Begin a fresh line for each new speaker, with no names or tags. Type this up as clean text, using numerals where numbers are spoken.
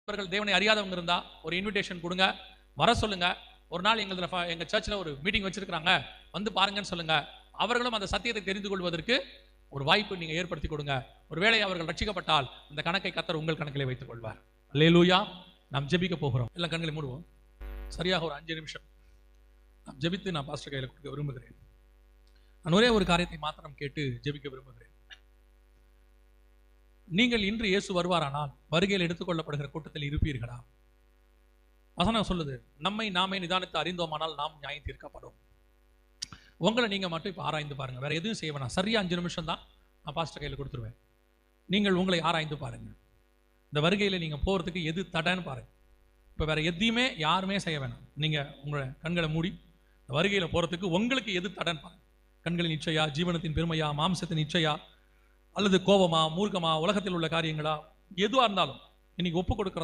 அவர்கள் தேவனை அறியாதவங்க இருந்தா ஒரு இன்விடேஷன் கொடுங்க, வர சொல்லுங்க. ஒரு நாள் எங்க சர்ச்சில் ஒரு மீட்டிங் வச்சிருக்காங்க, வந்து பாருங்கன்னு சொல்லுங்க. அவர்களும் அந்த சத்தியத்தை தெரிந்து கொள்வதற்கு ஒரு வாய்ப்பு நீங்க ஏற்படுத்தி கொடுங்க. ஒருவேளை அவர்கள் ரட்சிக்கப்பட்டால் அந்த கணக்கை கர்த்தர் உங்கள் கணக்கிலே வைத்துக் கொள்வார். அல்லேலூயா. நாம் ஜெபிக்க போகிறோம். எல்லாம் கண்களை மூடுவோம். சரியாக ஒரு 5 நிமிஷம் நாம் ஜெபித்து நான் பாஸ்டர் கையில் கொடுக்க விரும்புகிறேன். நான் ஒரே ஒரு காரியத்தை மாத்திரம் கேட்டு ஜெபிக்க விரும்புகிறேன். நீங்கள் இன்று இயேசு வருவாரானால் வருகையில் எடுத்துக்கொள்ளப்படுகிற கூட்டத்தில் இருப்பீர்களா? வசனம் சொல்லுது, நம்மை நாமே நிதானித்து அறிந்தோமானால் நாம் நியாயம் தீர்க்கப்படும். உங்களை நீங்க மட்டும் இப்ப ஆராய்ந்து பாருங்க. வேற எதுவும் செய்ய வேணாம். சரியா 5 நிமிஷம் தான் நான் பாஸ்டர் கையில் கொடுத்துருவேன். நீங்கள் உங்களை ஆராய்ந்து பாருங்க. இந்த வருகையில நீங்க போறதுக்கு எது தடைன்னு பாருங்க. இப்ப வேற எதையுமே யாருமே செய்ய வேணாம். நீங்க உங்களை கண்களை மூடி இந்த வருகையில போறதுக்கு உங்களுக்கு எது தடைன்னு பாருங்க. கண்களின் இச்சையா, ஜீவனத்தின் பெருமையா, மாம்சத்தின் இச்சையா, அல்லது கோபமா, மூர்க்கமா, உலகத்தில் உள்ள காரியங்களா, எதுவா இருந்தாலும் இன்னைக்கு ஒப்பு கொடுக்கிற